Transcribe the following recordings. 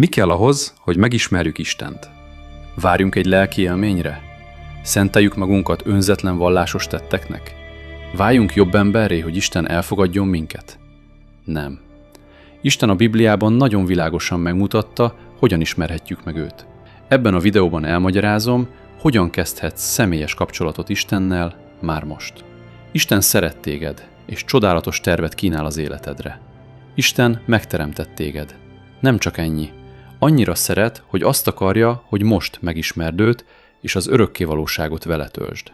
Mi kell ahhoz, hogy megismerjük Istent? Várjunk egy lelki élményre? Szenteljük magunkat önzetlen vallásos tetteknek? Váljunk jobb emberré, hogy Isten elfogadjon minket? Nem. Isten a Bibliában nagyon világosan megmutatta, hogyan ismerhetjük meg őt. Ebben a videóban elmagyarázom, hogyan kezdhetsz személyes kapcsolatot Istennel már most. Isten szeret téged, és csodálatos tervet kínál az életedre. Isten megteremtett téged. Nem csak ennyi. Annyira szeret, hogy azt akarja, hogy most megismerd őt, és az örökkévalóságot vele töltsd.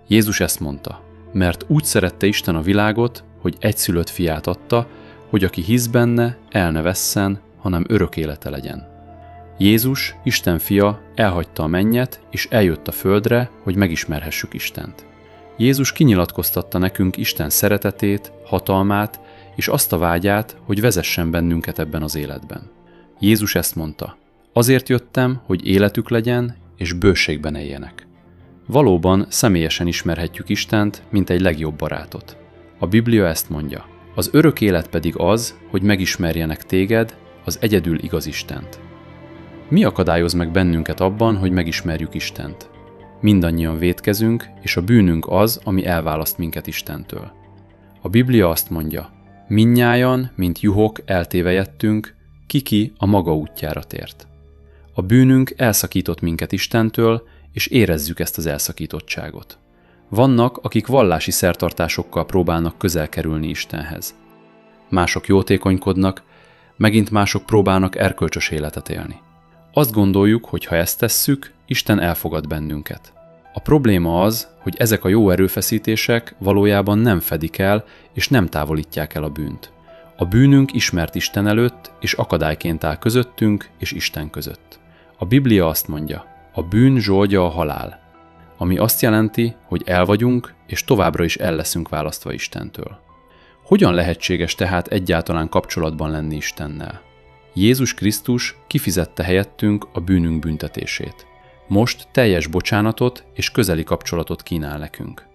Jézus ezt mondta, mert úgy szerette Isten a világot, hogy egyszülött fiát adta, hogy aki hisz benne, el ne vesszen, hanem örök élete legyen. Jézus, Isten fia, elhagyta a mennyet, és eljött a földre, hogy megismerhessük Istent. Jézus kinyilatkoztatta nekünk Isten szeretetét, hatalmát, és azt a vágyát, hogy vezessen bennünket ebben az életben. Jézus ezt mondta, azért jöttem, hogy életük legyen, és bőségben éljenek. Valóban személyesen ismerhetjük Istent, mint egy legjobb barátot. A Biblia ezt mondja, az örök élet pedig az, hogy megismerjenek téged, az egyedül igaz Istent. Mi akadályoz meg bennünket abban, hogy megismerjük Istent? Mindannyian vétkezünk, és a bűnünk az, ami elválaszt minket Istentől. A Biblia azt mondja, mindnyájan, mint juhok eltévejedtünk, ki a maga útjára tért. A bűnünk elszakított minket Istentől, és érezzük ezt az elszakítottságot. Vannak, akik vallási szertartásokkal próbálnak közel kerülni Istenhez. Mások jótékonykodnak, megint mások próbálnak erkölcsös életet élni. Azt gondoljuk, hogy ha ezt tesszük, Isten elfogad bennünket. A probléma az, hogy ezek a jó erőfeszítések valójában nem fedik el, és nem távolítják el a bűnt. A bűnünk ismert Isten előtt, és akadályként áll közöttünk és Isten között. A Biblia azt mondja, a bűn zsoldja a halál, ami azt jelenti, hogy el vagyunk, és továbbra is el leszünk választva Istentől. Hogyan lehetséges tehát egyáltalán kapcsolatban lenni Istennel? Jézus Krisztus kifizette helyettünk a bűnünk büntetését. Most teljes bocsánatot és közeli kapcsolatot kínál nekünk.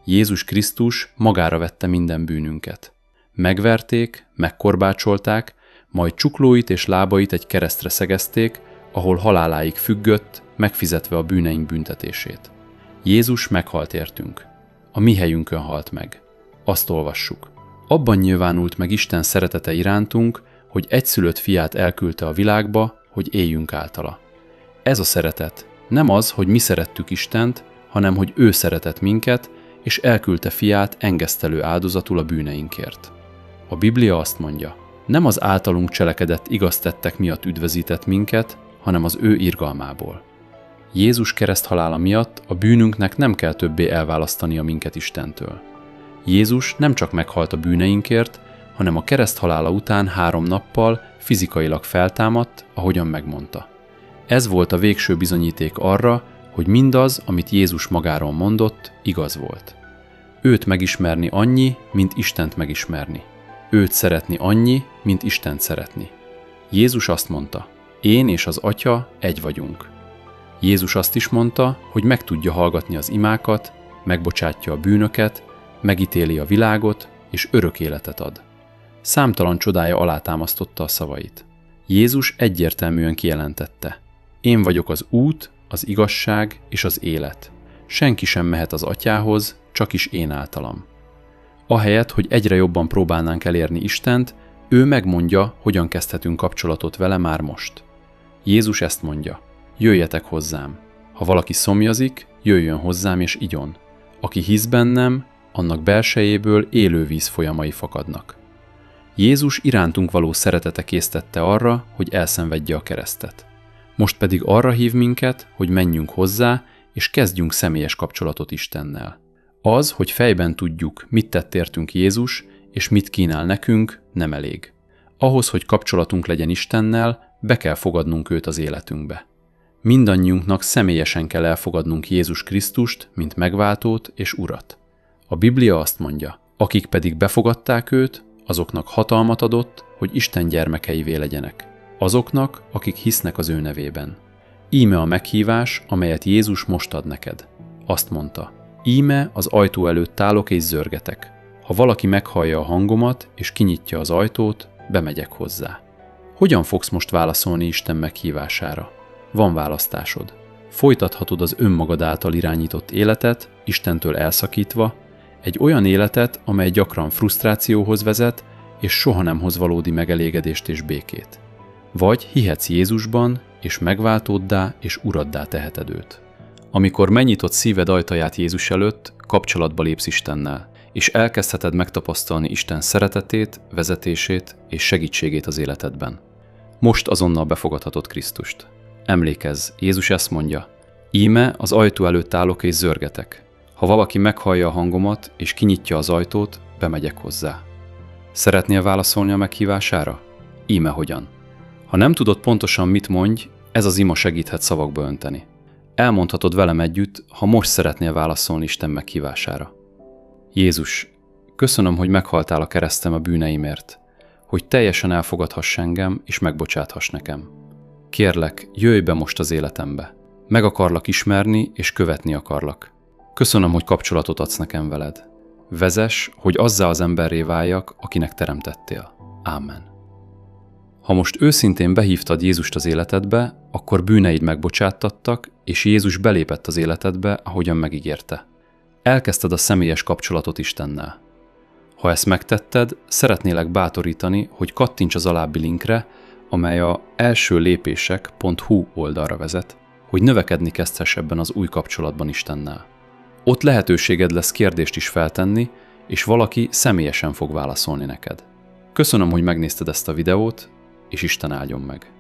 Jézus Krisztus magára vette minden bűnünket. Megverték, megkorbácsolták, majd csuklóit és lábait egy keresztre szegezték, ahol haláláig függött, megfizetve a bűneink büntetését. Jézus meghalt értünk. A mi helyünkön halt meg. Azt olvassuk. Abban nyilvánult meg Isten szeretete irántunk, hogy egyszülött fiát elküldte a világba, hogy éljünk általa. Ez a szeretet nem az, hogy mi szerettük Istent, hanem hogy ő szeretett minket, és elküldte fiát engesztelő áldozatul a bűneinkért. A Biblia azt mondja, nem az általunk cselekedett igaz tettek miatt üdvözített minket, hanem az ő irgalmából. Jézus kereszthalála miatt a bűnünknek nem kell többé elválasztania minket Istentől. Jézus nem csak meghalt a bűneinkért, hanem a kereszthalála után 3 nappal fizikailag feltámadt, ahogyan megmondta. Ez volt a végső bizonyíték arra, hogy mindaz, amit Jézus magáról mondott, igaz volt. Őt megismerni annyi, mint Istent megismerni. Őt szeretni annyi, mint Istent szeretni. Jézus azt mondta, én és az Atya egy vagyunk. Jézus azt is mondta, hogy meg tudja hallgatni az imákat, megbocsátja a bűnöket, megítéli a világot, és örök életet ad. Számtalan csodája alátámasztotta a szavait. Jézus egyértelműen kijelentette, én vagyok az út, az igazság és az élet. Senki sem mehet az Atyához, csak is én általam. Ahelyett, hogy egyre jobban próbálnánk elérni Istent, ő megmondja, hogyan kezdhetünk kapcsolatot vele már most. Jézus ezt mondja, jöjjetek hozzám. Ha valaki szomjazik, jöjjön hozzám és igyon. Aki hisz bennem, annak belsejéből élő víz folyamai fakadnak. Jézus irántunk való szeretete késztette arra, hogy elszenvedje a keresztet. Most pedig arra hív minket, hogy menjünk hozzá, és kezdjünk személyes kapcsolatot Istennel. Az, hogy fejben tudjuk, mit tett értünk Jézus, és mit kínál nekünk, nem elég. Ahhoz, hogy kapcsolatunk legyen Istennel, be kell fogadnunk őt az életünkbe. Mindannyiunknak személyesen kell elfogadnunk Jézus Krisztust, mint megváltót és urat. A Biblia azt mondja, akik pedig befogadták őt, azoknak hatalmat adott, hogy Isten gyermekeivé legyenek. Azoknak, akik hisznek az ő nevében. Íme a meghívás, amelyet Jézus most ad neked. Azt mondta, íme az ajtó előtt állok és zörgetek. Ha valaki meghallja a hangomat és kinyitja az ajtót, bemegyek hozzá. Hogyan fogsz most válaszolni Isten meghívására? Van választásod. Folytathatod az önmagad által irányított életet, Istentől elszakítva, egy olyan életet, amely gyakran frusztrációhoz vezet, és soha nem hoz valódi megelégedést és békét. Vagy hihetsz Jézusban, és megváltóddá és uraddá teheted őt. Amikor megnyitott szíved ajtaját Jézus előtt, kapcsolatba lépsz Istennel, és elkezdheted megtapasztalni Isten szeretetét, vezetését és segítségét az életedben. Most azonnal befogadhatod Krisztust. Emlékezz, Jézus ezt mondja: íme az ajtó előtt állok és zörgetek. Ha valaki meghallja a hangomat és kinyitja az ajtót, bemegyek hozzá. Szeretnél válaszolni a meghívására? Íme hogyan. Ha nem tudod pontosan, mit mondj, ez az ima segíthet szavakba önteni. Elmondhatod velem együtt, ha most szeretnél válaszolni Isten meghívására. Jézus, köszönöm, hogy meghaltál a keresztem a bűneimért, hogy teljesen elfogadhass engem és megbocsáthass nekem. Kérlek, jöjj be most az életembe. Meg akarlak ismerni és követni akarlak. Köszönöm, hogy kapcsolatot adsz nekem veled. Vezess, hogy azzá az emberré váljak, akinek teremtettél. Ámen. Ha most őszintén behívtad Jézust az életedbe, akkor bűneid megbocsáttattak, és Jézus belépett az életedbe, ahogyan megígérte. Elkezdted a személyes kapcsolatot Istennel. Ha ezt megtetted, szeretnélek bátorítani, hogy kattints az alábbi linkre, amely a elsőlépések.hu oldalra vezet, hogy növekedni kezdhess ebben az új kapcsolatban Istennel. Ott lehetőséged lesz kérdést is feltenni, és valaki személyesen fog válaszolni neked. Köszönöm, hogy megnézted ezt a videót, és Isten áldjon meg!